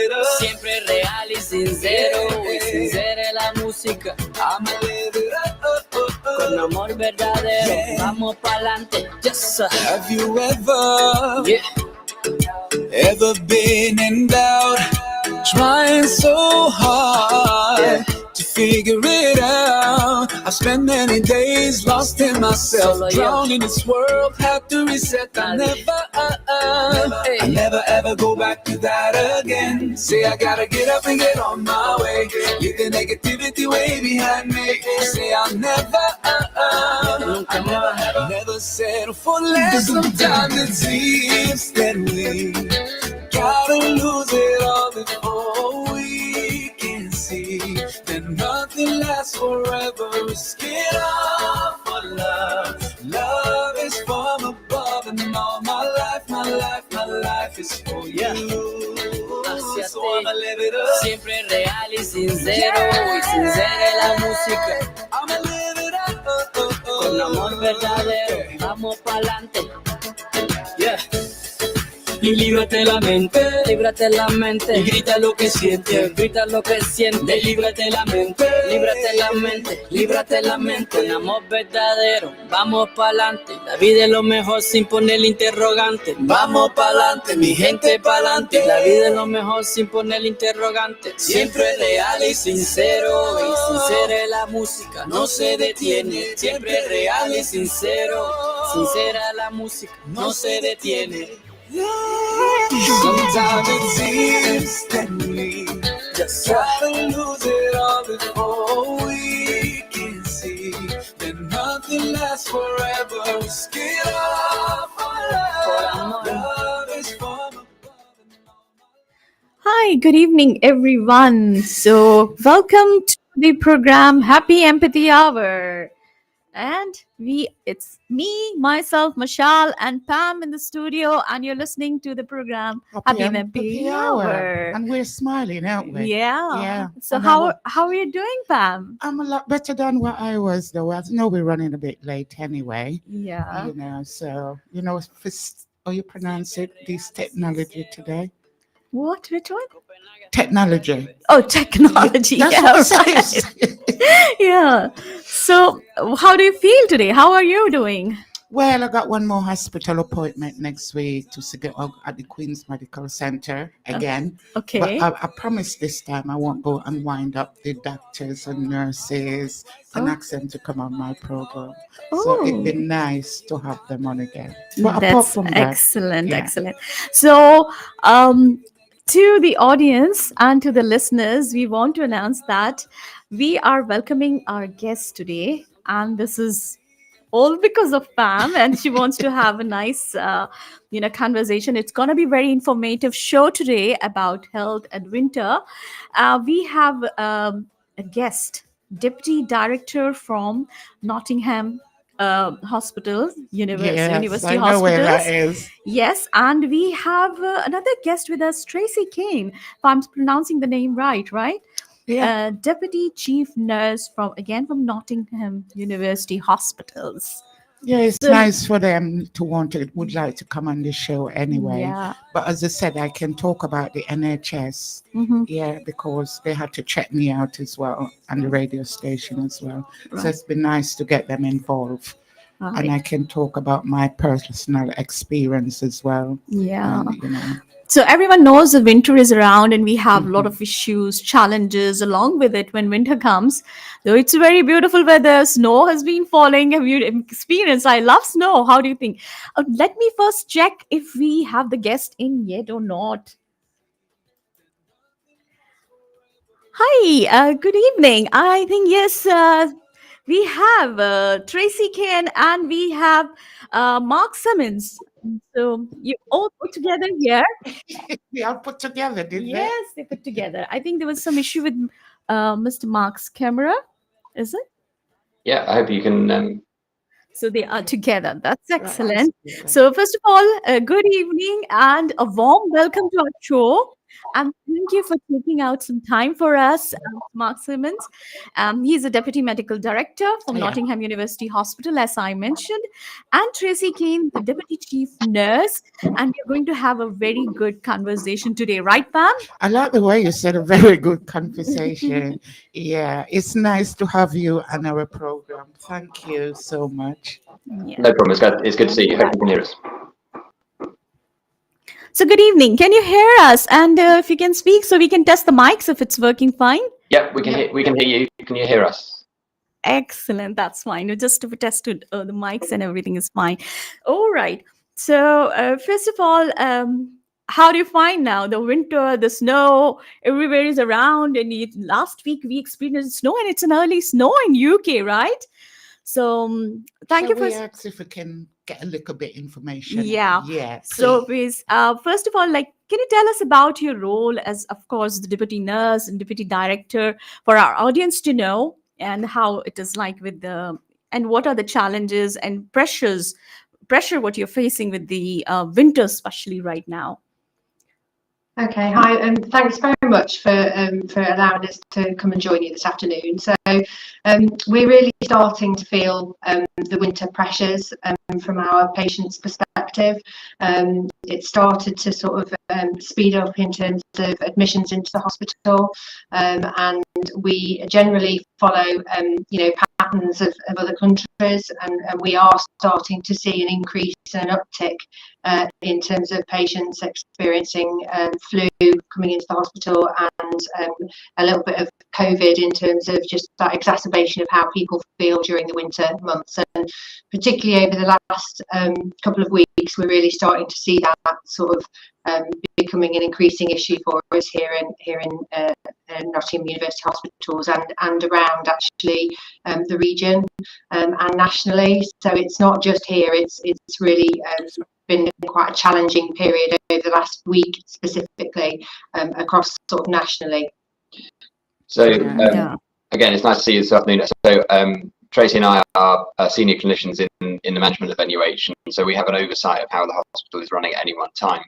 it up. Siempre real y sincero, y sincera es la música. I'ma live it up. Con amor verdadero, vamos pa'lante. Yes, sir. Have you ever, Yeah. ever been in doubt? Trying so hard to figure it out. I spent many days lost in myself, drowned in this world, had to reset. I never ever go back to that again. Say I gotta get up and get on my way. Leave the negativity way behind me. Say I'll never never settle for less. Sometimes it seems that we gotta lose it all before we can see that nothing lasts forever. Risk it all for love. Love is from above, and all my life is for you. So I'ma live it up. Siempre real y sincero, y sincera es la música. I'ma live it up. Con amor verdadero, vamos pa'lante. Yeah. Y líbrate la mente, líbrate la mente. Y grita lo que sientes, grita lo que sientes. Líbrate la mente, líbrate la mente, líbrate la mente. Con amor verdadero, vamos pa'lante. La vida es lo mejor sin poner interrogante. Vamos pa'lante, mi gente pa'lante. La vida es lo mejor sin poner interrogante. Siempre real y sincero, y sincera es la música, no se detiene. Siempre real y sincero, sincera la música, no se detiene. Sometimes it seems that we just gotta lose it all before we can see that nothing lasts forever. Risk it all for love. Love is from above. Hi, good evening, everyone. So, welcome to the program Happy Empathy Hour. And it's me, myself, Mashal, and Pam in the studio, and you're listening to the program Happy Empathy Hour. And we're smiling, aren't we? Yeah. So And how are you doing, Pam? I'm a lot better than what I was, though. I know we're running a bit late anyway. Yeah. You know, so, how you pronounce it, this technology today? What? Which one? Technology. Oh, technology. That's Yeah, what it right. says. Yeah. So, how do you feel today? How are you doing? Well, I got one more hospital appointment next week to see at the Queen's Medical Center again. Okay. But I promise this time I won't go and wind up the doctors and nurses and ask them to come on my program. So it'd be nice to have them on again. But apart That's from that, excellent, yeah. excellent. So, to the audience and to the listeners, we want to announce that we are welcoming our guest today, and this is all because of Pam, and she wants to have a nice, conversation. It's going to be very informative show today about health and winter. We have a guest, Deputy Director from Nottingham Hospital, University I know where that Hospitals. is. Yes, and we have another guest with us, Tracy Kane, if I'm pronouncing the name right? Yeah. Deputy Chief Nurse from Nottingham University Hospitals. Yeah, it's So- nice for them would like to come on the show anyway. Yeah. But as I said, I can talk about the NHS. Mhm. Yeah, because they had to check me out as well and the radio station as well. So Right. it's been nice to get them involved. Right. And I can talk about my personal experience as well. Yeah. And, So everyone knows the winter is around, and we have a lot of issues, challenges along with it when winter comes. Though it's very beautiful weather, snow has been falling. Have you experienced? I love snow. How do you think? Let me first check if we have the guest in yet or not. Hi, good evening. I think yes, we have Tracy Kane and we have Mark Simmons. So you all put together here. they all put together, did Yes, they put together. I think there was some issue with Mr. Mark's camera. Is it? Yeah, I hope you can. So they are together. That's they? excellent. Right. So first of all, good evening and a warm welcome to our show. And thank you for taking out some time for us, Mark Simmons. He's a Deputy Medical Director from Yeah. Nottingham University Hospital, as I mentioned, and Tracy Kane, the Deputy Chief Nurse. And we're going to have a very good conversation today, right, Pam? I like the way you said a very good conversation. Yeah, it's nice to have you on our program. Thank you so much. Yeah. No problem. It's good to see you. Hope you can hear us. So, good evening. Can you hear us? And if you can speak, so we can test the mics if it's working fine. Yeah, we can hear you. Can you hear us? Excellent. That's fine. We just tested the mics and everything is fine. All right. So, first of all, how do you find now the winter, the snow? Everywhere is around. And last week we experienced snow, and it's an early snow in UK, right? So, thank you for. Ask if we can get a little bit information. Yeah. Yeah. So, please, first of all, like, can you tell us about your role as, of course, the deputy nurse and deputy director for our audience to know, and how it is like with the, and what are the challenges and pressure what you're facing with the winter, especially right now? Okay, hi, and thanks very much for allowing us to come and join you this afternoon. So we're really starting to feel the winter pressures from our patients' perspective. It started to sort of speed up in terms of admissions into the hospital, and we generally follow patterns of other countries, and we are starting to see an increase and uptick in terms of patients experiencing flu coming into the hospital, and a little bit of COVID in terms of just that exacerbation of how people feel during the winter months. And particularly over the last couple of weeks, we're really starting to see that sort of becoming an increasing issue for us here in Nottingham University Hospitals and around actually the region and nationally. So it's not just here, it's really been quite a challenging period over the last week specifically across sort of nationally. So again, it's nice to see you this afternoon. So Tracy and I are senior clinicians in the management of NUH, and so we have an oversight of how the hospital is running at any one time.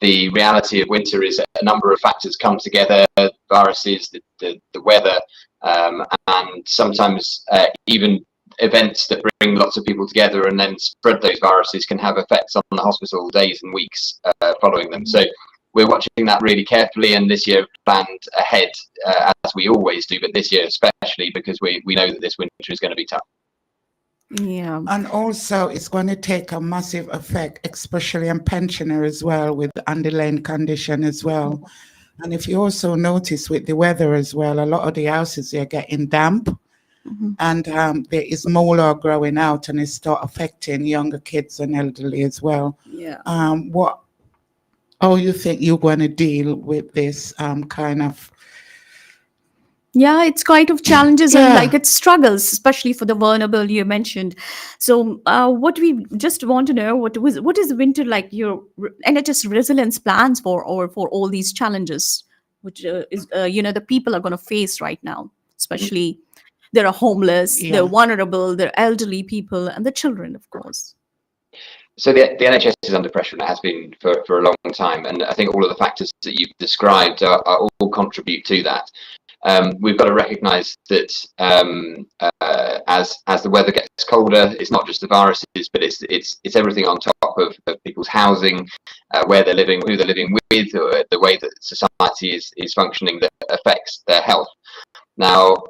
The reality of winter is a number of factors come together: viruses, the weather, and sometimes even events that bring lots of people together and then spread those viruses can have effects on the hospital days and weeks following them. So we're watching that really carefully, and this year planned ahead as we always do, but this year especially because we know that this winter is going to be tough. Yeah. And also it's going to take a massive effect, especially on pensioners as well, with the underlying condition as well. And if you also notice with the weather as well, a lot of the houses are getting damp. And there is mold growing out, and it start affecting younger kids and elderly as well. Yeah. How you think you're going to deal with this kind of? Yeah, it's quite of challenges and like it's struggles, especially for the vulnerable you mentioned. So what we just want to know, what is winter like your NHS resilience plans for all these challenges, which is the people are going to face right now, especially there are homeless, they're vulnerable, they're elderly people, and the children, of course. So the NHS is under pressure, and it has been for a long time. And I think all of the factors that you've described are all contribute to that. We've got to recognise that as the weather gets colder, it's not just the viruses, but it's everything on top of people's housing, where they're living, who they're living with, or the way that society is functioning that affects their health. Now,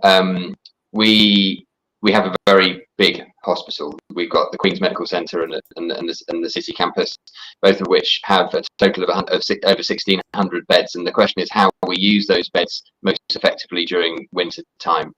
we have a very big hospital. We've got the Queen's Medical Centre and the City Campus, both of which have a total of over 1,600 beds. And the question is how we use those beds most effectively during winter time.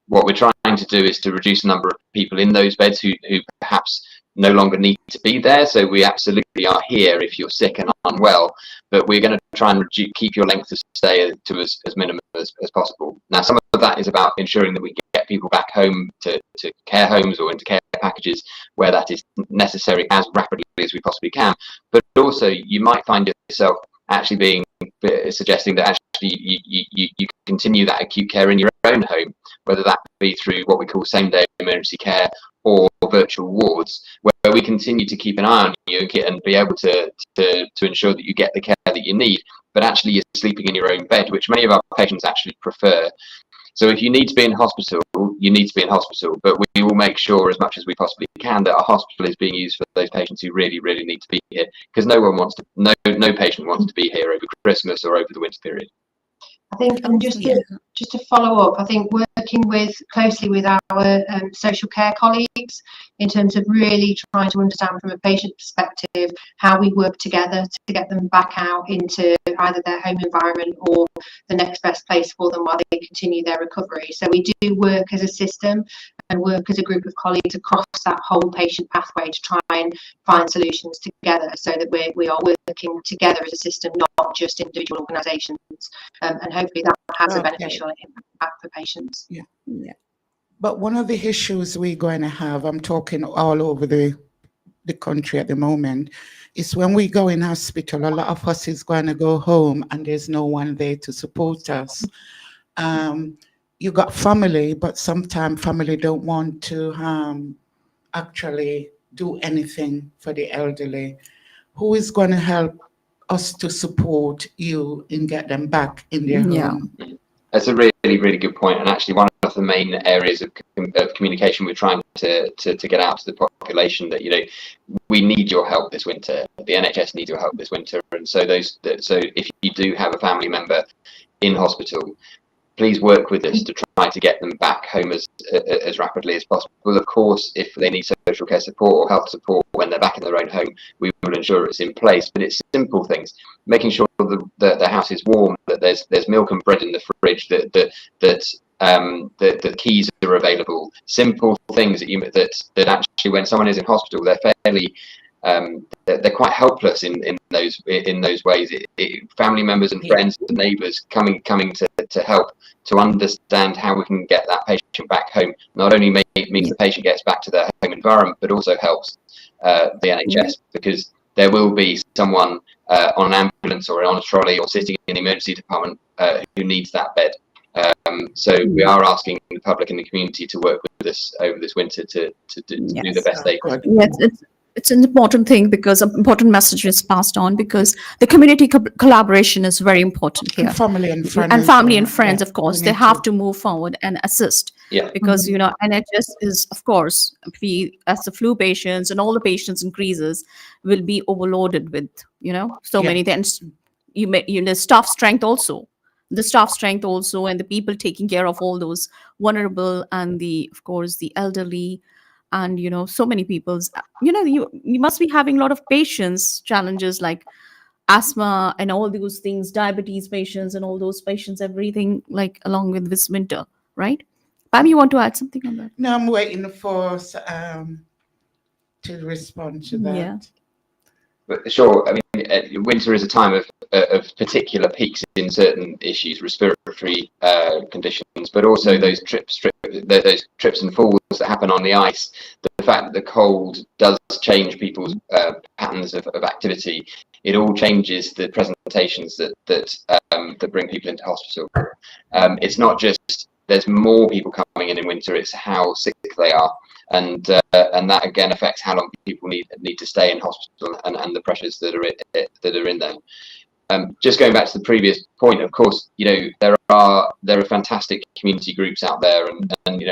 What we're trying to do is to reduce the number of people in those beds who perhaps no longer need to be there. So we absolutely are here if you're sick and unwell, but we're going to try and keep your length of stay to as minimum as possible. Now, some of that is about ensuring that we get people back home to care homes or into care packages where that is necessary as rapidly as we possibly can. But also you might find yourself actually suggesting that actually you continue that acute care in your own home, whether that be through what we call same-day emergency care or virtual wards, where we continue to keep an eye on you and be able to ensure that you get the care that you need, but actually you're sleeping in your own bed, which many of our patients actually prefer. So if you need to be in hospital, you need to be in hospital, but we will make sure as much as we possibly can that our hospital is being used for those patients who really, really need to be here, because no patient wants to be here over Christmas or over the winter period. I think, and just to follow up, I think working closely with our social care colleagues in terms of really trying to understand from a patient perspective how we work together to get them back out into either their home environment or the next best place for them while they continue their recovery. So we do work as a system and work as a group of colleagues across that whole patient pathway to try and find solutions together, so that we are working together as a system, not just individual organisations, and hopefully that has a beneficial impact for patients. Yeah. But one of the issues we're going to have, I'm talking all over the country at the moment, is when we go in hospital, a lot of us is going to go home and there's no one there to support us. You got family, but sometimes family don't want to actually do anything for the elderly. Who is going to help us to support you and get them back in their home? That's a really, really good point, and actually one of the main areas of communication we're trying to get out to the population, that we need your help this winter. The NHS needs your help this winter, and so if you do have a family member in hospital, please work with us to try to get them back home as rapidly as possible. Of course, if they need social care support or health support when they're back in their own home, we will ensure it's in place. But it's simple things, making sure that the house is warm, that there's milk and bread in the fridge, that the keys are available. Simple things that actually, when someone is in hospital, they're fairly they're quite helpless in those ways. Family members and friends and neighbours coming to help, to understand how we can get that patient back home, not only means the patient gets back to their home environment, but also helps the NHS, because there will be someone on an ambulance or on a trolley or sitting in the emergency department who needs that bed. So we are asking the public and the community to work with us over this winter to do the best they can. Yes, it's an important thing, because an important message is passed on, because the community collaboration is very important here. And family and friends. And family and friends, of course, they have to move forward and assist. Because, NHS is, of course, we, as the flu patients and all the patients increases, will be overloaded with, so many things. The staff strength also. And the people taking care of all those vulnerable and of course, the elderly. And so many people's you must be having a lot of patients challenges like asthma and all those things, diabetes patients and all those patients, everything, like along with this winter, right? Pam, you want to add something on that? No, I'm waiting for to respond to that. But sure, I mean, winter is a time of particular peaks in certain issues, respiratory conditions, but also those trips and falls that happen on the ice. The fact that the cold does change people's patterns of activity. It all changes the presentations that bring people into hospital. It's not just there's more people coming in winter; it's how sick they are. And that again affects how long people need to stay in hospital and the pressures that are in there. Just going back to the previous point, of course, there are fantastic community groups out there, and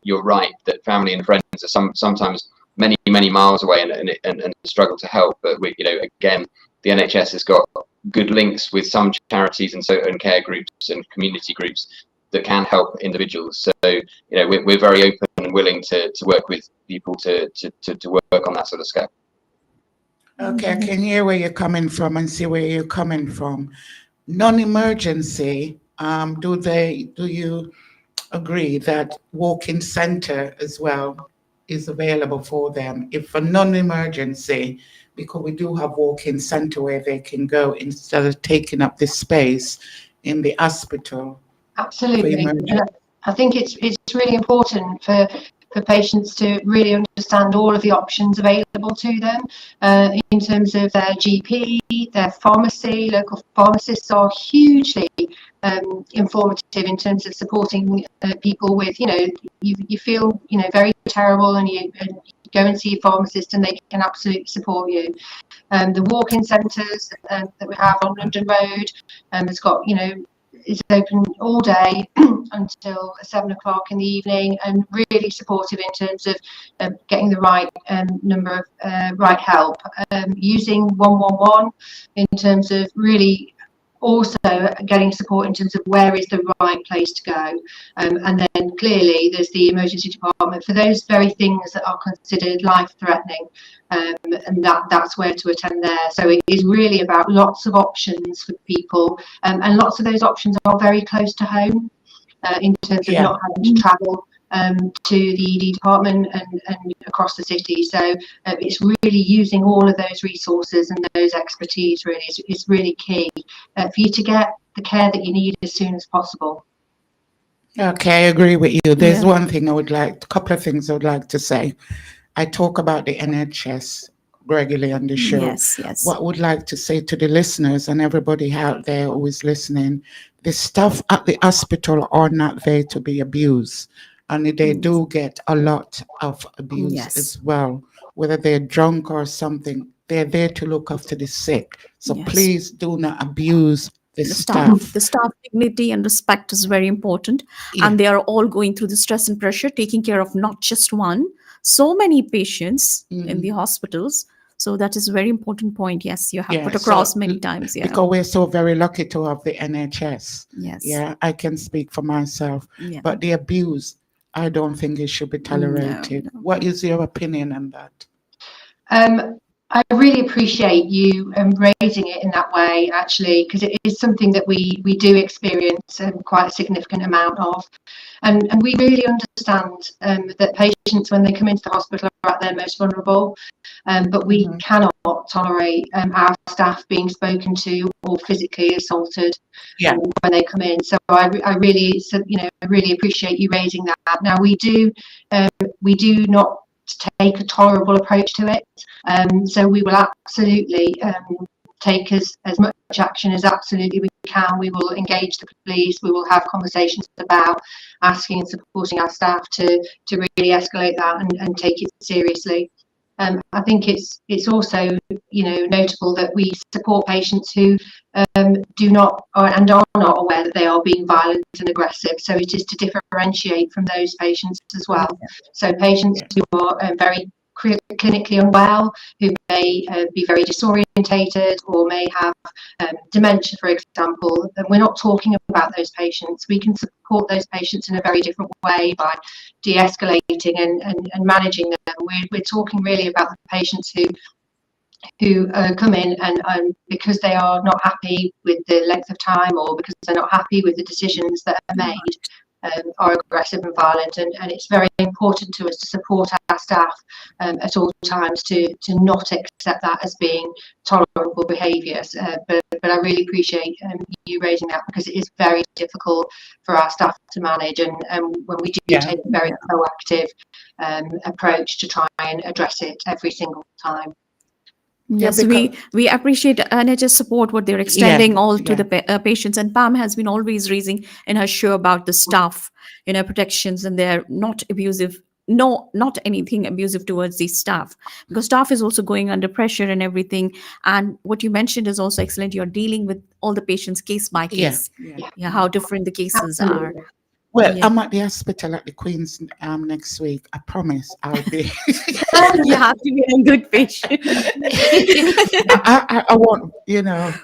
you're right that family and friends are sometimes many miles away and struggle to help. But again, the NHS has got good links with some charities and care groups and community groups that can help individuals. So we're very open and willing to work with people to work on that sort of scale. Okay, I can hear where you're coming from and see where you're coming from. Non-emergency, do you agree that walk-in center as well is available for them? If a non-emergency, because we do have walk-in center where they can go instead of taking up the space in the hospital. Absolutely. I think it's really important for for patients to really understand all of the options available to them in terms of their GP, their pharmacy. Local pharmacists are hugely informative in terms of supporting people with, you feel, very terrible, and you go and see a pharmacist and they can absolutely support you. The walk-in centres that we have on London Road has got, is open all day until 7 o'clock in the evening, and really supportive in terms of getting the right number of right help, using 111 in terms of really also getting support in terms of where is the right place to go, and then clearly there's the emergency department for those very things that are considered life-threatening, and that's where to attend there. So it is really about lots of options for people, and lots of those options are very close to home in terms of not having to travel to the ED department and across the city. So it's really using all of those resources and those expertise really is really key for you to get the care that you need as soon as possible. Okay, I agree with you. There's one thing a couple of things I would like to say. I talk about the NHS regularly on the show. Yes. What I would like to say to the listeners and everybody out there who is listening, the staff at the hospital are not there to be abused. And they do get a lot of abuse as well, whether they're drunk or something. They're there to look after the sick. So please do not abuse the staff. The staff dignity and respect is very important. And they are all going through the stress and pressure, taking care of not just one, so many patients in the hospitals. So that is a very important point. Yes, you have put across many times. Yeah, because we're so very lucky to have the NHS. Yes. Yeah, I can speak for myself. Yeah. But the abuse, I don't think it should be tolerated. No. What is your opinion on that? I really appreciate you raising it in that way, actually, because it is something that we do experience quite a significant amount of. And we really understand that patients, when they come into the hospital, are at their most vulnerable. But we cannot tolerate our staff being spoken to or physically assaulted when they come in. So I really appreciate you raising that. Now we do not take a tolerable approach to it, so we will absolutely take as much action as absolutely we can. We will engage the police. We will have conversations about asking and supporting our staff to really escalate that and take it seriously. I think it's also notable that we support patients who do not and are not aware that they are being violent and aggressive. So it is to differentiate from those patients as well. So patients who are very clinically unwell, who may be very disorientated or may have dementia, for example, and we're not talking about those patients. We can support those patients in a very different way by de-escalating and managing them. We're talking really about the patients who come in and because they are not happy with the length of time, or because they're not happy with the decisions that are made, are aggressive and violent, and it's very important to us to support our staff at all times to not accept that as being tolerable behaviours. But I really appreciate you raising that, because it is very difficult for our staff to manage, and when we do take a very proactive approach to try and address it every single time. Yes, we appreciate NHS support, what they're extending to the patients. And Pam has been always raising in her show about the staff, protections, and they're not abusive. No, not anything abusive towards the staff, because staff is also going under pressure and everything. And what you mentioned is also excellent. You're dealing with all the patients case by case. Yeah, how different the cases are. Well, I'm at the hospital at the Queen's next week. I promise I'll be. You have to be a good patient. I won't,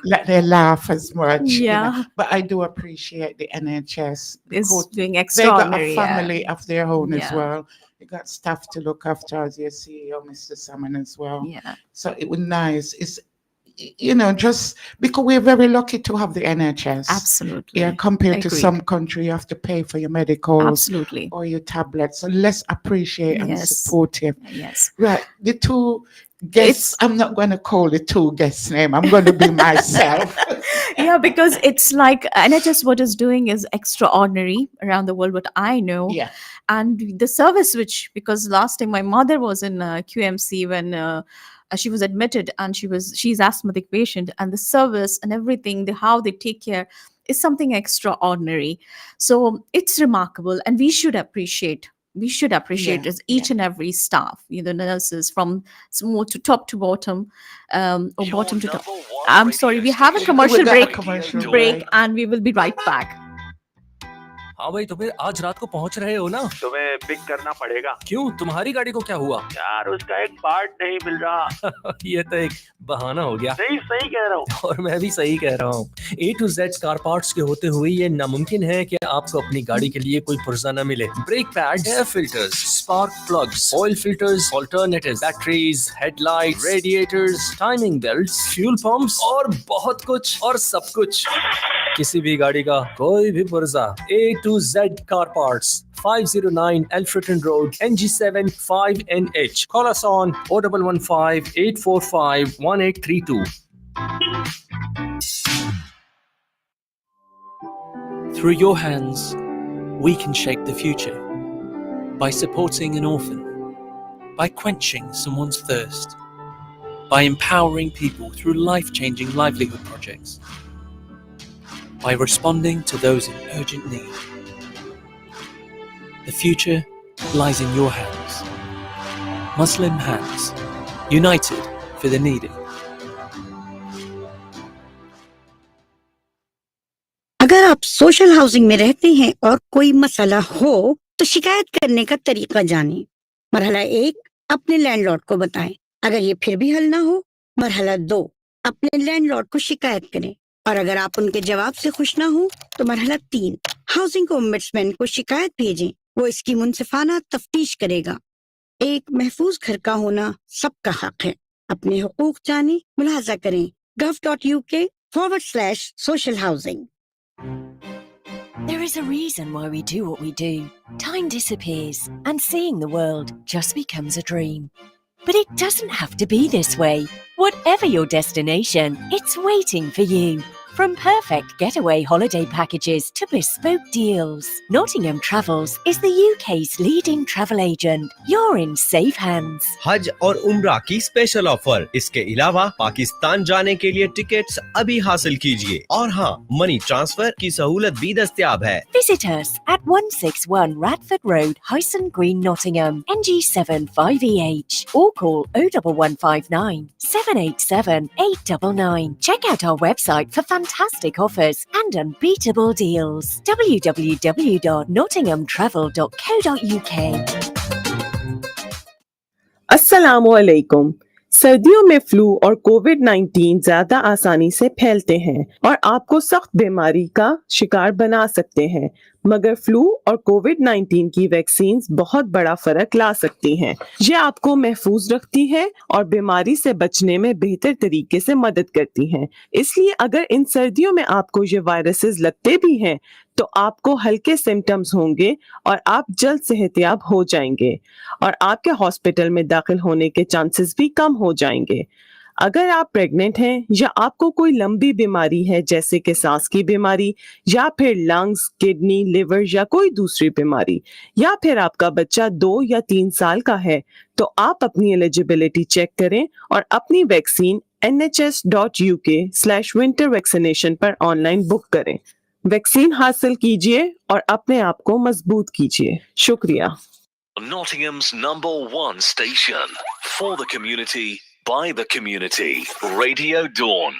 let them laugh as much. Yeah. But I do appreciate the NHS. It's doing extraordinary. They got a family of their own as well. They got staff to look after, as your CEO, Mr. Salmon, as well. Yeah. So it was nice. It's, just because we're very lucky to have the NHS. Absolutely. Yeah, compared to some country, you have to pay for your medicals. Absolutely. Or your tablets. So let's appreciate and support him. Yes. Right. The two guests, I'm not going to call the two guests' name. I'm going to be myself. Yeah, because it's like NHS, what is doing is extraordinary around the world, what I know. Yeah. And the service, which, because last time my mother was in QMC when she was admitted, and she's asthmatic patient, and the service and everything, the how they take care is something extraordinary. So it's remarkable, and we should appreciate Yeah. as each and every staff, the nurses, from small to top to bottom, or bottom to top. I'm sorry, we have a commercial We got a break commercial break break. and we will be right back. हाँ भाई, तो फिर आज रात को पहुंच रहे हो ना? तुम्हें पिक करना पड़ेगा। क्यों, तुम्हारी गाड़ी को क्या हुआ? यार उसका एक पार्ट नहीं मिल रहा। ये तो एक बहाना हो गया। नहीं, सही कह रहा हूँ। और मैं भी सही कह रहा हूँ। A to Z car parts के होते हुए ये नामुमकिन है कि आपको अपनी गाड़ी के लिए कोई पुर्जा न मिले। Brake pads, air filters, spark plugs, oil filters, alternatives, batteries, headlights, radiators, timing belts, fuel pumps और बहुत कुछ और सब कुछ। किसी भी गाड़ी का कोई भी पुर्जा, A to Z car parts, 509 Alfreton Road, NG7 5NH. Call us on 0115 845 1832. Through your hands, we can shape the future. By supporting an orphan, by quenching someone's thirst, by empowering people through life-changing livelihood projects, by responding to those in urgent need. The future lies in your hands. Muslim hands, united for the needy. अगर आप social housing में रहते हैं और कोई मसला हो तो शिकायत करने का तरीका जानें। मरहला 1, अपने लैंडलॉर्ड को बताएं। अगर ये फिर भी हल ना हो, मरहला 2, अपने लैंडलॉर्ड को शिकायत करें। और अगर आप उनके जवाब से खुश ना हो तो मरहला 3, हाउसिंग ओम्बड्समैन को शिकायत भेजें। वो इसकी मुनसिफाना तफ्तीश करेगा। एक महफूज घर का होना सबका हक है। अपने हुकूक जाने, मुलाहाजा करें gov.uk/social housing. There is a reason why we do what we do. Time disappears and seeing the world just becomes a dream. But it doesn't have to be this way. Whatever your destination, it's waiting for you. From perfect getaway holiday packages to bespoke deals, Nottingham Travels is the UK's leading travel agent. You're in safe hands. हज और उम्रा की special offer. इसके अलावा पाकिस्तान जाने के लिए tickets अभी हासिल कीजिए। और हाँ, मनी ट्रांसफर की सहूलत भी दस्तयाब है। Visit us at 161 Radford Road, Hyson Green, Nottingham, NG7 5EH, or call 01159 787 899. Check out our website for fantastic offers and unbeatable deals. www.nottinghamtravel.co.uk. अस्सलामुअलैकुम। सर्दियों में फ्लू और कोविड-19 ज्यादा आसानी से फैलते हैं और आपको सख्त बीमारी का शिकार बना सकते हैं, मगर फ्लू और कोविड-19 की वैक्सीन बहुत बड़ा फर्क ला सकती हैं। ये आपको महफूज रखती हैं और बीमारी से बचने में बेहतर तरीके से मदद करती हैं। इसलिए अगर इन सर्दियों में आपको ये वायरसेस लगते भी हैं तो आपको हल्के सिम्टम्स होंगे और आप जल्द सेहतयाब हो जाएंगे और आपके हॉस्पिटल में दाखिल होने के चांसेस भी कम हो जाएंगे। अगर आप प्रेग्नेंट हैं या आपको कोई लंबी बीमारी है जैसे कि सांस की बीमारी या फिर लंग्स, किडनी, लिवर या कोई दूसरी बीमारी, या फिर आपका बच्चा 2 या 3 साल का है, तो आप अपनी एलिजिबिलिटी चेक करें और अपनी वैक्सीन nhs.uk/winter vaccination पर ऑनलाइन बुक करें। वैक्सीन हासिल कीजिए और अपने आप को मजबूत कीजिए। शुक्रिया। Nottingham's #1 station for the community, by the community. Radio Dawn.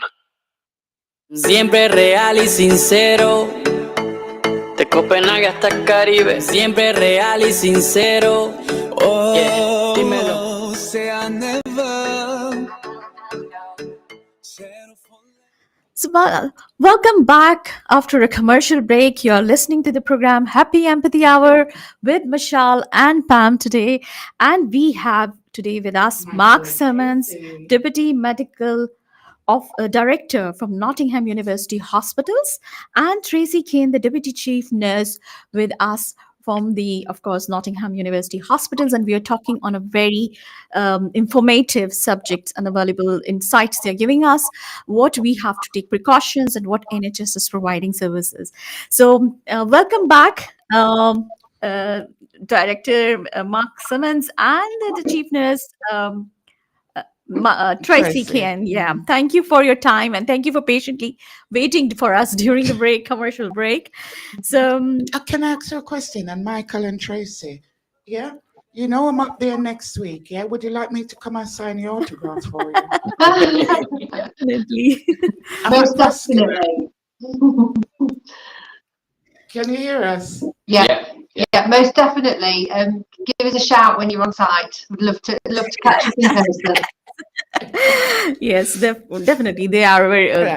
Siempre real y sincero. De Copenhague hasta el Caribe. Siempre real y sincero. Oh, yeah, dímelo. Say I never. So, welcome back after a commercial break. You're listening to the program Happy Empathy Hour with Mashal and Pam today. And we have today with us Mark Simmons, Deputy Medical Director from Nottingham University Hospitals, and Tracy Kane, the Deputy Chief Nurse, with us from the, of course, Nottingham University Hospitals, and we are talking on a very informative subject and valuable insights they're giving us, what we have to take precautions and what NHS is providing services. So welcome back, Director Mark Simmons and the Chief Nurse, Tracy Kian. Yeah, thank you for your time and thank you for patiently waiting for us during the break, commercial break. So, can I ask you a question? And Michael and Tracy, yeah, you know I'm up there next week. Yeah, would you like me to come and sign your autograph for you? Definitely. Most definitely. Can you hear us? Yeah, most definitely. Give us a shout when you're on site. Would love to catch up in person. Yes, definitely. They are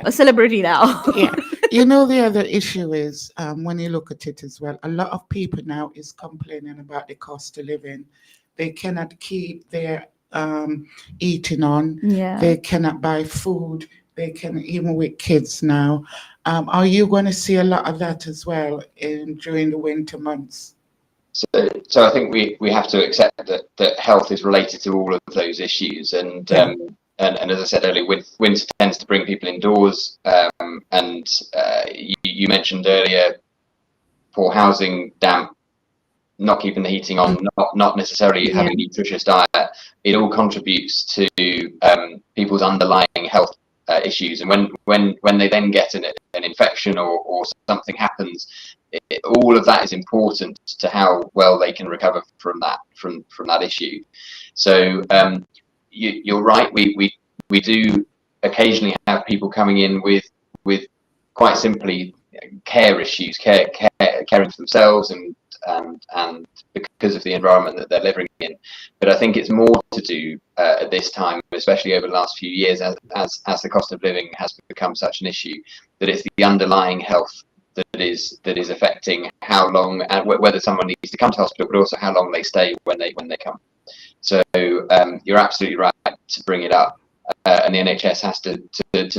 a celebrity now. Yeah. You know, the other issue is when you look at it as well, a lot of people now is complaining about the cost of living. They cannot keep their eating on. Yeah. They cannot buy food. They can, even with kids now. Are you going to see a lot of that as well during the winter months? So I think we have to accept that health is related to all of those issues, and as I said earlier, winter tends to bring people indoors, and you mentioned earlier poor housing, damp, not keeping the heating on, not necessarily having a nutritious diet. It all contributes to people's underlying health issues, and when they then get an infection or something happens, all of that is important to how well they can recover from that issue. So you're right. We do occasionally have people coming in with quite simply care issues, caring for themselves and because of the environment that they're living in. But I think it's more to do at this time, especially over the last few years, as the cost of living has become such an issue, that it's the underlying health that is affecting how long and whether someone needs to come to hospital, but also how long they stay when they come. So you're absolutely right to bring it up, and the NHS has to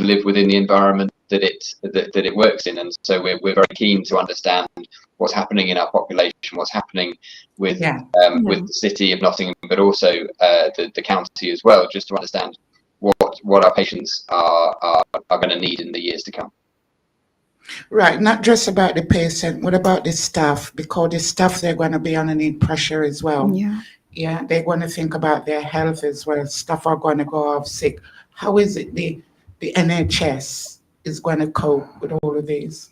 live within the environment that it works in, and so we're very keen to understand what's happening in our population, what's happening with the city of Nottingham, but also the county as well, just to understand what our patients are going to need in the years to come. Right, not just about the patient. What about the staff? Because the staff, they're going to be underneath pressure as well. Yeah, they're going to think about their health as well. Staff are going to go off sick. How is it the NHS is going to cope with all of these?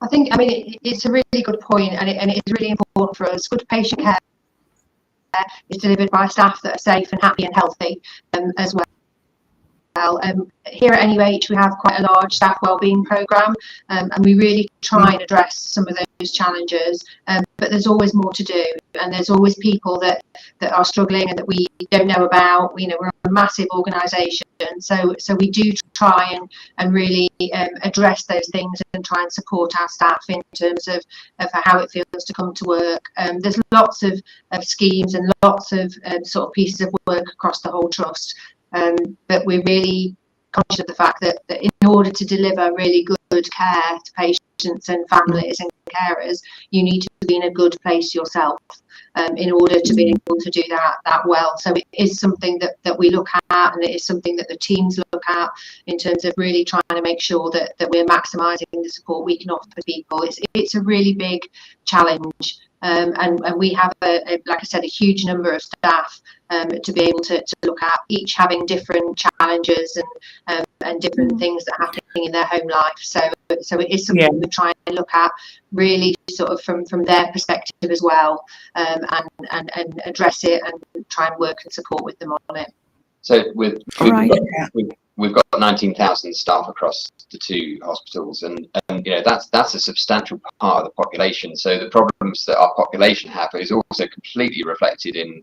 I mean, it's a really good point, and it is really important for us. Good patient care is delivered by staff that are safe and happy and healthy as well. Here at NUH, we have quite a large staff wellbeing programme, and we really try and address some of those challenges. But there's always more to do, and there's always people that are struggling and that we don't know about. You know, we're a massive organisation, so we do try and really address those things and try and support our staff in terms of how it feels to come to work. There's lots of schemes and lots of sort of pieces of work across the whole trust. But we're really conscious of the fact that in order to deliver really good care to patients and families and carers, you need to be in a good place yourself in order to be able to do that well. So it is something that we look at, and it is something that the teams look at in terms of really trying to make sure that we're maximising the support we can offer people. It's a really big challenge. And we have, like I said, a huge number of staff to be able to look at, each having different challenges and different things that are happening in their home life. So it is something we try and look at really sort of from their perspective as well, and address it and try and work and support with them on it. So we've got 19,000 staff across the two hospitals, and you know that's a substantial part of the population. So the problems that our population have is also completely reflected in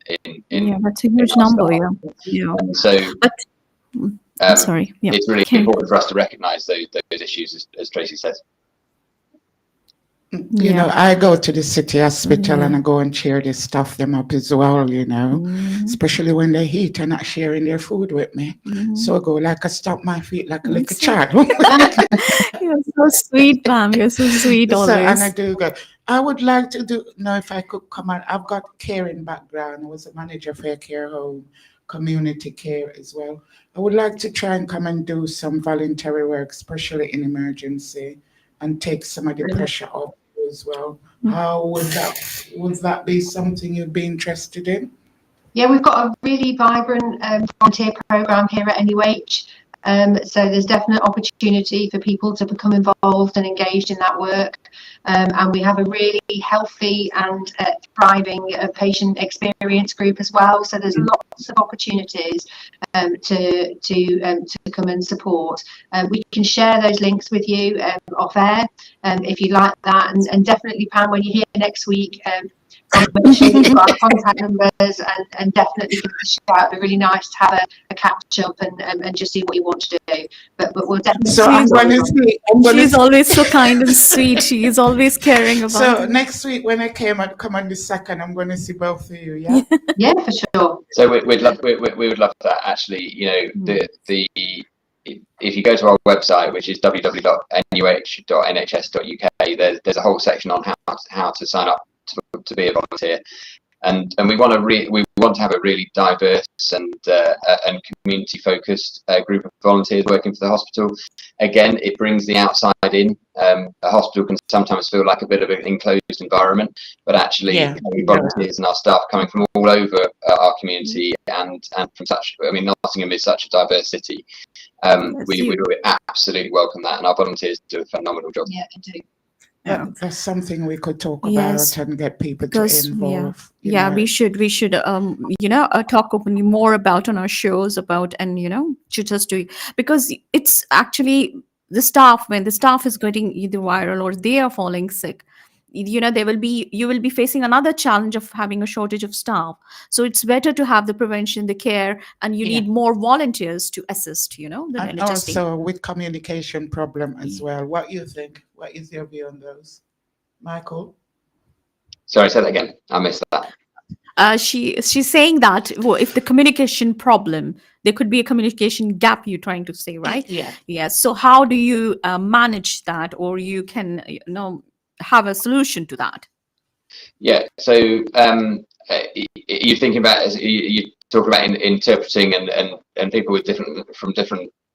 that's a huge number. And so it's really important for us to recognise those issues, as Tracy says. You know, I go to the city hospital and I go and cheer the staff them up as well, you know, especially when they eat and not sharing their food with me. So I go like I stomp my feet like a little child. You're so sweet, Pam. You're so sweet always. And I do go, I would like to know if I could come on. I've got caring background. I was a manager for a care home, community care as well. I would like to try and come and do some voluntary work, especially in emergency, and take some of the pressure off you as well. How would that be something you'd be interested in? Yeah, we've got a really vibrant volunteer programme here at NUH. So there's definite opportunity for people to become involved and engaged in that work. And we have a really healthy and thriving patient experience group as well. So there's lots of opportunities to come and support. We can share those links with you off air if you like that. And definitely, Pam, when you're here next week, make sure you've got our contact numbers and definitely give us a shout. It'd be really nice to have a catch up and just see what you want to do. But we'll definitely. So she's always so kind and sweet. She is always caring about. So next week when I come on the 2nd, I'm going to see both of you. Yeah. Yeah, for sure. So we would love that. Actually, you know, if you go to our website, which is www.nuh.nhs.uk, there's a whole section on how to sign up to be a volunteer, and we want to have a really diverse and community focused group of volunteers working for the hospital. Again, it brings the outside in. A hospital can sometimes feel like a bit of an enclosed environment, but actually volunteers and our staff coming from all over our community and from such, I mean, Nottingham is such a diverse city. We would absolutely welcome that, and our volunteers do a phenomenal job. Yeah, they do. That's something we could talk about and get people to involve. We should talk openly more about on our shows about, and to just do, because it's actually the staff, when the staff is getting either viral or they are falling sick, you will be facing another challenge of having a shortage of staff. So it's better to have the prevention, the care, and you need more volunteers to assist, than and also with communication problem as well. What do you think? What is your view on those? Michael? Sorry, say that again. I missed that. She's saying that if the communication problem, there could be a communication gap, you're trying to say, right? Yeah. So how do you manage that, or you can have a solution to that? Yeah. So you're thinking about, you talk about interpreting and people with different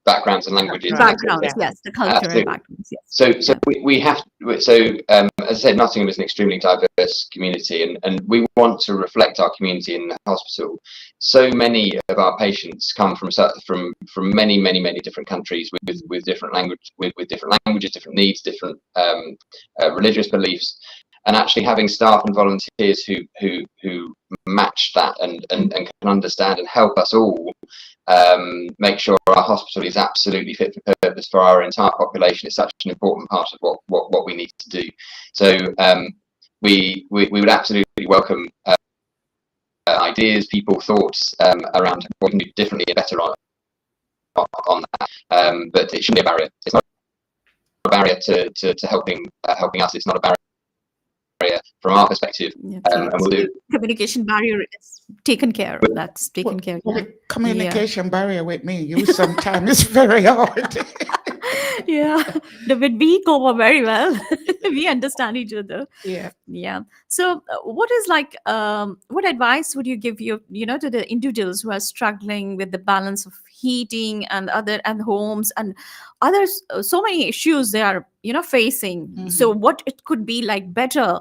backgrounds and languages. Yes, the culture and backgrounds. Yes. So we have. So as I said, Nottingham is an extremely diverse community, and we want to reflect our community in the hospital. So many of our patients come from many different countries with different different languages, different needs, different religious beliefs. And actually having staff and volunteers who match that and can understand and help us all make sure our hospital is absolutely fit for purpose for our entire population is such an important part of what we need to do. So we would absolutely welcome ideas, people, thoughts around what we can do differently and better on that. But it shouldn't be a barrier. It's not a barrier to helping us. It's not a barrier from our perspective. And we'll do. Communication barrier is taken care of. That's taken care of. The communication barrier with me, you sometimes it's very hard. But we go over very well. We understand each other. Yeah. So what is what advice would you give to the individuals who are struggling with the balance of heating and homes and others, so many issues they are facing? So what it could be better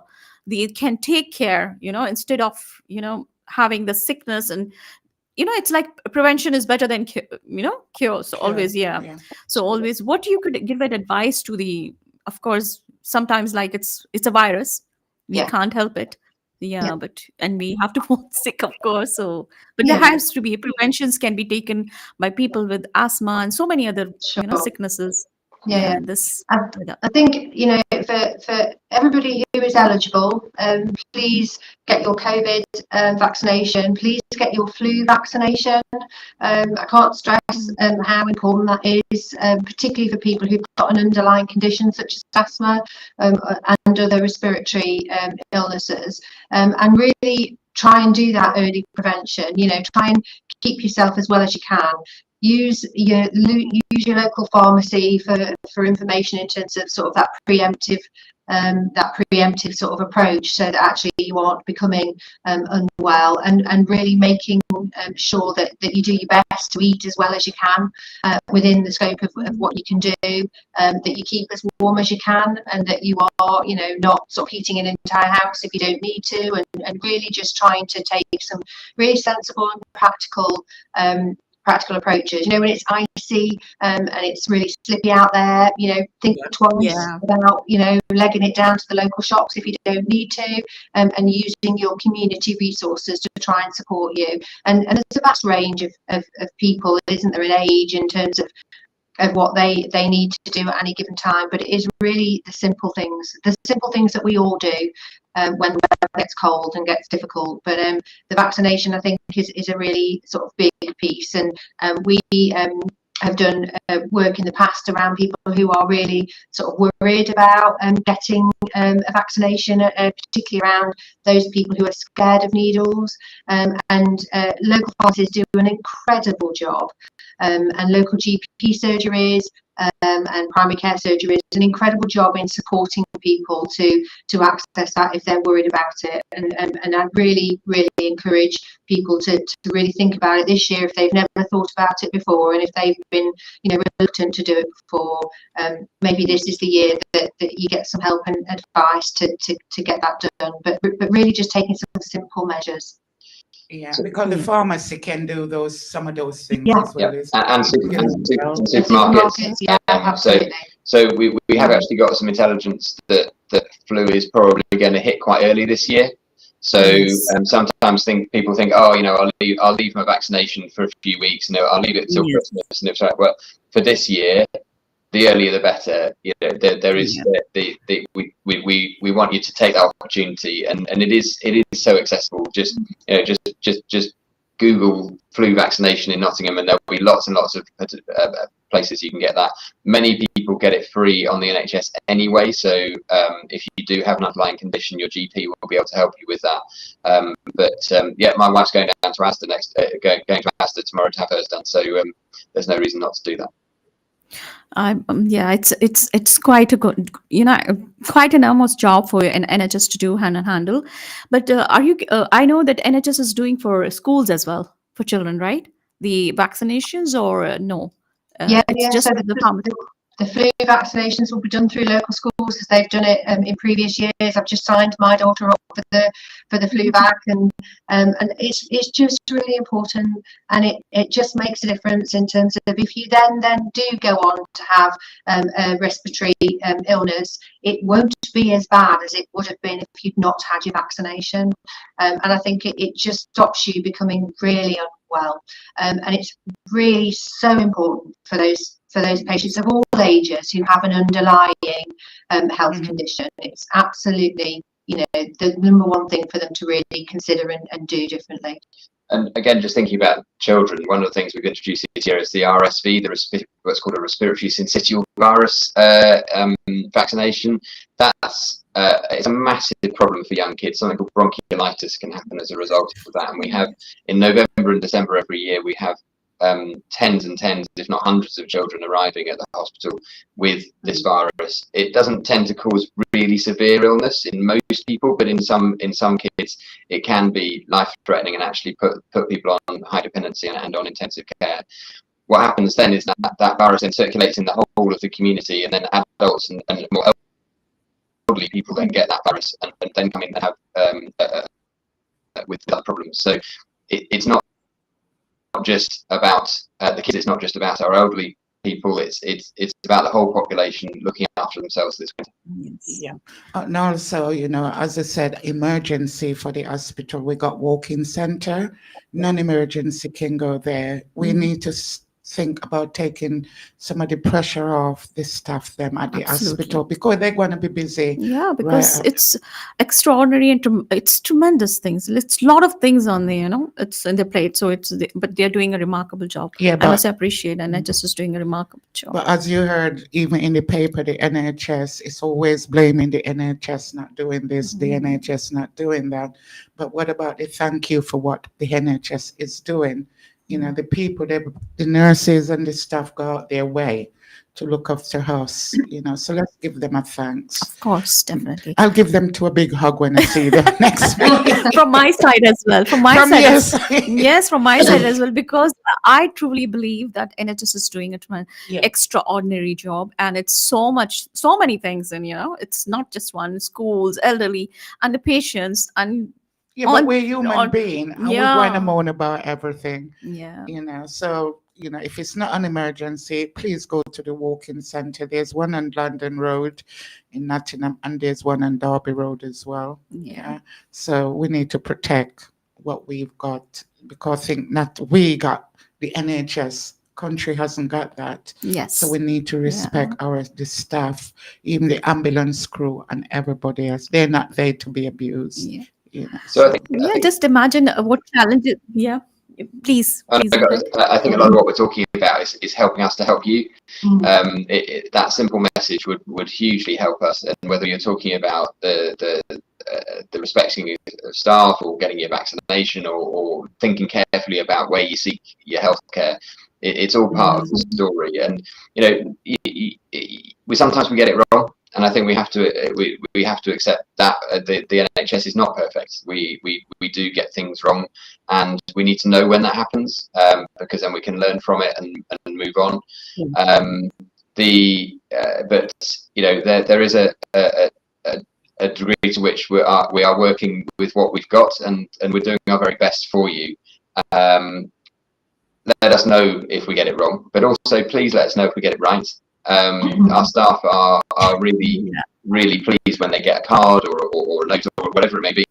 they can take care, instead of having the sickness, and it's like prevention is better than cure. So always so always, what you could give an advice to the, of course sometimes it's a virus, we can't help it, but and we have to fall sick, of course. So but there has to be preventions can be taken by people with asthma and so many other sicknesses. I think for everybody who is eligible, please get your COVID vaccination. Please get your flu vaccination. I can't stress how important that is, particularly for people who've got an underlying condition such as asthma and other respiratory illnesses, and really try and do that early prevention. Try and keep yourself as well as you can. Use your local pharmacy for information in terms of sort of that preemptive that preemptive sort of approach, so that actually you aren't becoming unwell, and really making sure that you do your best to eat as well as you can within the scope of what you can do, that you keep as warm as you can, and that you are, you know, not sort of heating an entire house if you don't need to, and really just trying to take some really sensible and practical approaches. You know, when it's icy and it's really slippy out there, you know, think twice about, you know, legging it down to the local shops if you don't need to, and using your community resources to try and support you. And there's a vast range of people, isn't there, in age in terms of what they need to do at any given time. But it is really the simple things that we all do when the weather gets cold and gets difficult. But the vaccination, I think, is a really sort of big piece, and we have done work in the past around people who are really sort of worried about getting a vaccination, particularly around those people who are scared of needles, and local pharmacies do an incredible job, and local GP surgeries and primary care surgeries an incredible job in supporting people to access that if they're worried about it. And I really encourage people to really think about it this year if they've never thought about it before, and if they've been, you know, reluctant to do it before. Maybe this is the year that you get some help and advice to get that done. But really just taking some simple measures. Yeah, because the pharmacy can do some of those things as well. And supermarkets. Absolutely. So we have actually got some intelligence that flu is probably going to hit quite early this year. So sometimes people think, oh, you know, I'll leave my vaccination for a few weeks, you know, I'll leave it till Christmas, and it's like, well, for this year, the earlier the better. You know, there is we want you to take that opportunity, and it is so accessible. Just, you know, just Google flu vaccination in Nottingham, and there'll be lots and lots of places you can get that. Many people get it free on the NHS anyway, so if you do have an underlying condition, your GP will be able to help you with that. Yeah, my wife's going down to Asda going to Asda tomorrow to have hers done, so there's no reason not to do that. Yeah, it's quite a good, you know, quite an enormous job for an NHS to do and handle. But are you? I know that NHS is doing for schools as well for children, right? The vaccinations, or no? It's just so the pharmacy. The flu vaccinations will be done through local schools as they've done it in previous years. I've just signed my daughter up for the flu vac, and it's just really important, and it just makes a difference in terms of if you then do go on to have a respiratory illness, it won't be as bad as it would have been if you'd not had your vaccination, and I think it just stops you becoming really unwell, and it's really so important for those patients of all ages who have an underlying health condition. It's absolutely, you know, the number one thing for them to really consider and do differently. And again, just thinking about children, one of the things we've introduced this year is the RSV, what's called a respiratory syncytial virus vaccination. That's it's a massive problem for young kids. Something called bronchiolitis can happen as a result of that. And we have, in November and December every year, we have tens and tens, if not hundreds, of children arriving at the hospital with this virus. It doesn't tend to cause really severe illness in most people, but in some kids it can be life-threatening and actually put people on high dependency and on intensive care. What happens then is that virus then circulates in the whole of the community, and then adults and more elderly people then get that virus and then come in and have with other problems. So it's not just about the kids, it's not just about our elderly people, it's about the whole population looking after themselves this winter. Yeah. And also, you know, as I said, emergency for the hospital, we got walk-in center, non-emergency can go there. We need to think about taking some of the pressure off the staff them at the hospital, because they're going to be busy. Yeah, because it's extraordinary and it's tremendous things. It's a lot of things on there, you know, it's in their plate. So but they're doing a remarkable job. Yeah, I must appreciate, and NHS is doing a remarkable job. But as you heard, even in the paper, the NHS is always blaming the NHS not doing this, the NHS not doing that. But what about the thank you for what the NHS is doing? You know, the people, the nurses and the staff go out their way to look after us, you know. So let's give them a thanks. Of course, definitely. I'll give them a big hug when I see them next week. From my side as well. From my From side, your as, side. yes, from my side as well, because I truly believe that NHS is doing an Yeah. extraordinary job, and it's so many things, and you know, it's not just one: schools, elderly, and the patients, and Yeah, but we're human beings, and we're going to yeah, moan about everything, yeah, you know. So, you know, if it's not an emergency, please go to the walk-in centre. There's one on London Road in Nottingham, and there's one on Derby Road as well. yeah. So we need to protect what we've got, because I think not we got the NHS. Country hasn't got that. Yes. So we need to respect the staff, even the ambulance crew and everybody else. They're not there to be abused. Yeah. You know, So I think Just imagine what challenges. Yeah, please. I think a lot of what we're talking about is helping us to help you. That simple message would hugely help us. And whether you're talking about the respecting of staff, or getting your vaccination, or thinking carefully about where you seek your healthcare, it's all part of the story. And you know, we sometimes get it wrong. And I think we have to accept that the NHS is not perfect. We do get things wrong, and we need to know when that happens, because then we can learn from it and move on. But you know, there is a degree to which we are working with what we've got, and we're doing our very best for you. Let us know if we get it wrong, but also please let us know if we get it right. Our staff are really pleased when they get a card or a note or whatever it may be,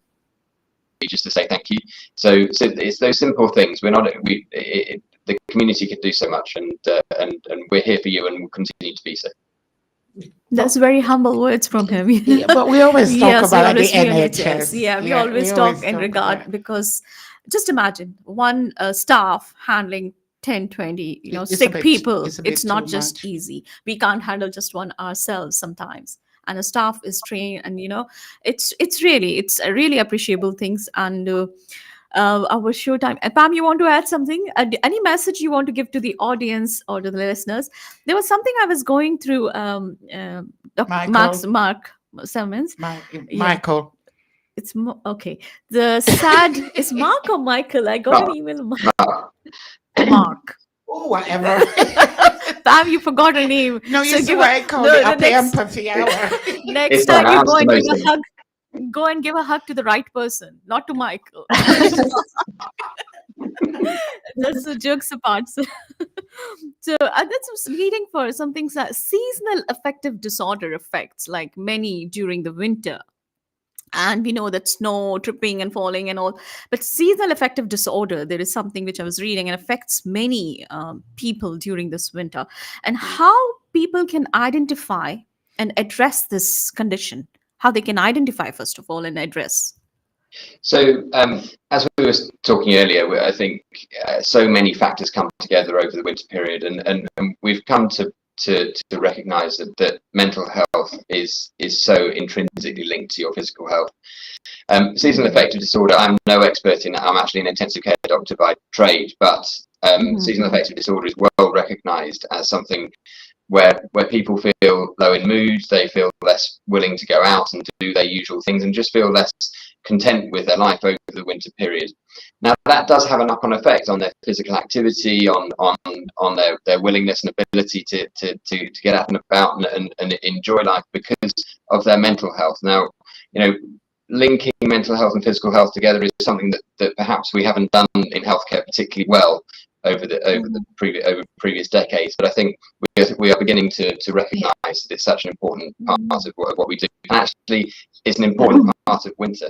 just to say thank you. So it's those simple things. The community can do so much, and we're here for you, and we'll continue to be so. That's very humble words from him. Yeah, but we always talk about the NHS. Yeah, we always talk in regard, because just imagine one staff handling 10, 20, you know, sick people. It's not just easy. We can't handle just one ourselves sometimes. And the staff is trained, and you know, it's a really appreciable things. And our show time. Pam, you want to add something? Any message you want to give to the audience or to the listeners? There was something I was going through. Mark Simmons. Michael. It's okay. The sad is Mark or Michael? I got an email. Mark. Oh, whatever. Pam, you forgot her name. No, you see what I call it happy empathy hour. Next time you go and give a hug. Go and give a hug to the right person, not to Michael. That's the jokes apart. So that's leading for something that seasonal affective disorder affects, like many during the winter. And we know that snow, tripping and falling and all. But seasonal affective disorder, there is something which I was reading, and affects many people during this winter. And how people can identify and address this condition. How they can identify, first of all, and address. So as we were talking earlier, I think so many factors come together over the winter period, and we've come to recognize that mental health is so intrinsically linked to your physical health. Seasonal affective disorder, I'm no expert in that. I'm actually an intensive care doctor by trade, but seasonal affective disorder is well recognized as something where people feel low in mood, they feel less willing to go out and do their usual things, and just feel less content with their life over the winter period. Now that does have a knock-on effect on their physical activity, on their willingness and ability to get out and about and enjoy life, because of their mental health. Now, you know, linking mental health and physical health together is something that perhaps we haven't done in healthcare particularly well over previous decades, but I think we are beginning to recognise that it's such an important part of what we do. And actually, it's an important part of winter,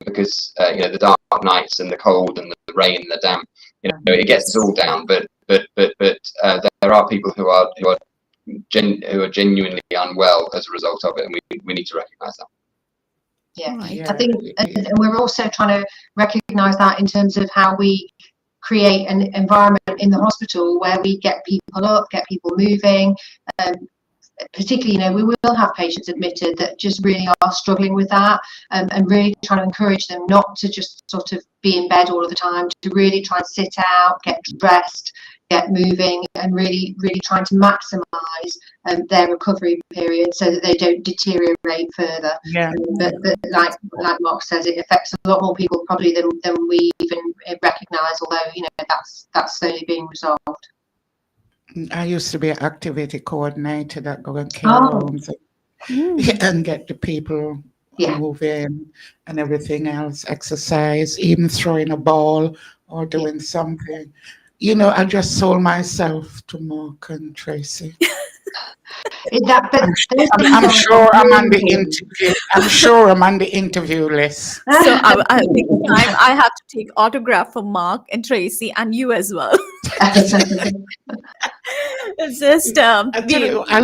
because you know, the dark nights and the cold and the rain and the damp, you know, it gets us all down. But there are people who are genuinely unwell as a result of it, and we need to recognise that. Yeah, I think, and we're also trying to recognise that in terms of how we create an environment in the hospital where we get people up, get people moving. Particularly, you know, we will have patients admitted that just really are struggling with that, and really trying to encourage them not to just sort of be in bed all of the time, to really try and sit out, get dressed, get moving and really trying to maximise their recovery period so that they don't deteriorate further. Yeah. But like Mark says, it affects a lot more people probably than we even recognise, although, you know, that's slowly being resolved. I used to be an activity coordinator that go in care homes and get the people moving and everything else, exercise, even throwing a ball or doing something. You know, I just sold myself to Mark and Tracy. I'm sure I'm on the interview. I'm sure I'm on the interview list. So I'll take the time. I have to take autograph from Mark and Tracy and you as well. It's just I'll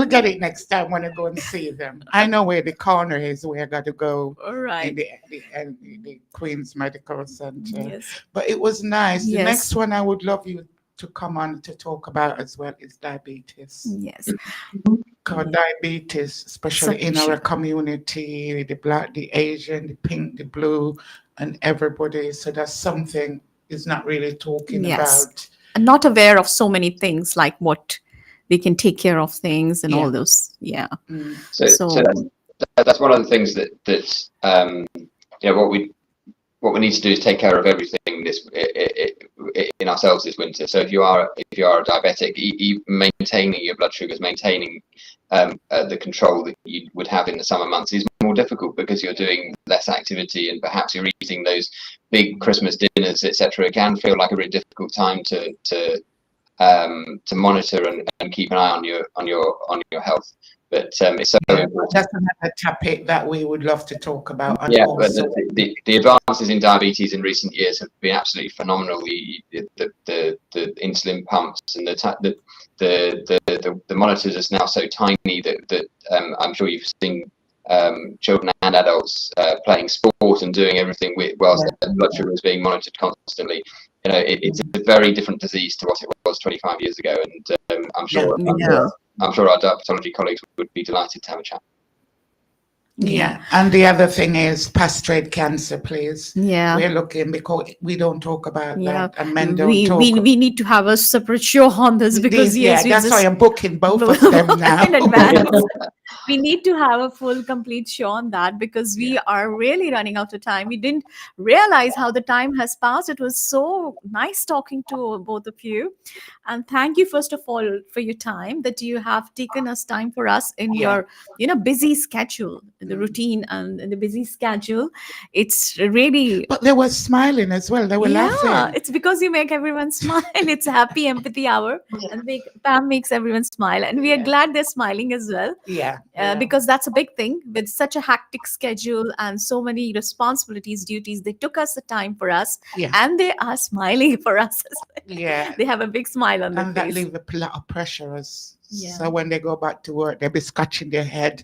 get it next time when I go and see them. I know where the corner is where I got to go. Right. In the Queen's Medical Center. Yes. But it was nice. The Yes. next one I would love you to come on to talk about as well is diabetes. Yes. Because diabetes, especially in our community, the Black, the Asian, the pink, the blue, and everybody. So that's something is not really talking about. And not aware of so many things, like what they can take care of things and all those. Yeah. So that's one of the things that's what we need to do is take care of everything in ourselves this winter. So if you are a diabetic, maintaining your blood sugars, maintaining the control that you would have in the summer months is more difficult because you're doing less activity and perhaps you're eating those big Christmas dinners, etc. It can feel like a really difficult time to monitor and keep an eye on your health. But it's so important. That's another topic that we would love to talk about. But the advances in diabetes in recent years have been absolutely phenomenal. The insulin pumps and the monitors are now so tiny that I'm sure you've seen children and adults playing sport and doing everything whilst their blood sugar is being monitored constantly. You know, it's a very different disease to what it was 25 years ago, and I'm sure our diabetology colleagues would be delighted to have a chat. Yeah, and the other thing is prostate cancer, please. Yeah, we're looking because we don't talk about that, and men don't talk. We need to have a separate show on this because that's why I'm booking both of them now in advance. We need to have a full, complete show on that because we are really running out of time. We didn't realize how the time has passed. It was so nice talking to both of you. And thank you, first of all, for your time, that you have taken us time for us in your, busy schedule, the routine and the busy schedule. It's really... But they were smiling as well. They were laughing. Yeah, it's because you make everyone smile. It's a happy empathy hour. And Pam makes everyone smile. And we are glad they're smiling as well. Because that's a big thing with such a hectic schedule and so many responsibilities, duties. They took us the time for us and they are smiling for us as well. Yeah. They have a big smile on their and face. that leave a lot of pressure. So when they go back to work, they'll be scratching their head.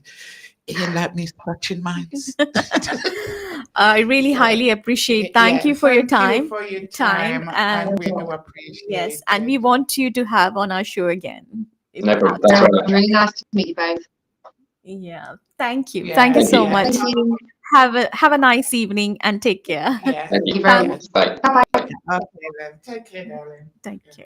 You like me scratching mine. I really highly appreciate. Thank you for your time. And we do appreciate. Yes, and we want you to have on our show again. No problem. Thanks very much. Really nice to meet you both. Yeah, thank you. Yeah. Thank you so much. Thank you. Have a nice evening and take care. Yeah. Thank you very much. Bye. Bye-bye. Okay then. Take care, darling. Thank you.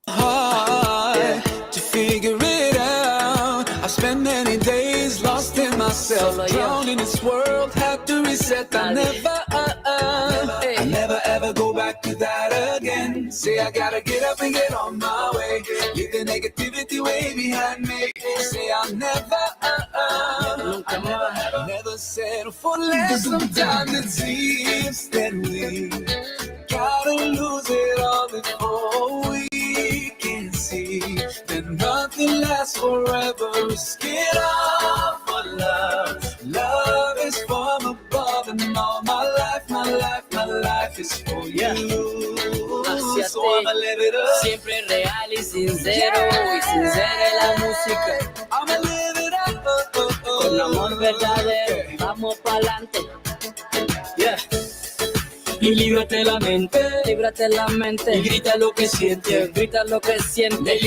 Hard to figure it out. I've spent many days lost in myself, drowned in this world, had to reset. I never ever go back to that again. Say I gotta get up and get on my way, leave the negativity way behind me. Say I'll never settle for less. Sometimes it seems that we gotta lose it all before we can see that nothing lasts forever. Risk it all for love. Love is from above, and all my life is for you. So I'ma live it up. Siempre real y sincero, y sincera la música. I'ma live it up. Con amor verdadero, vamos pa'lante. Yeah. Y líbrate la mente, y grita lo que sientes, grita lo que sientes.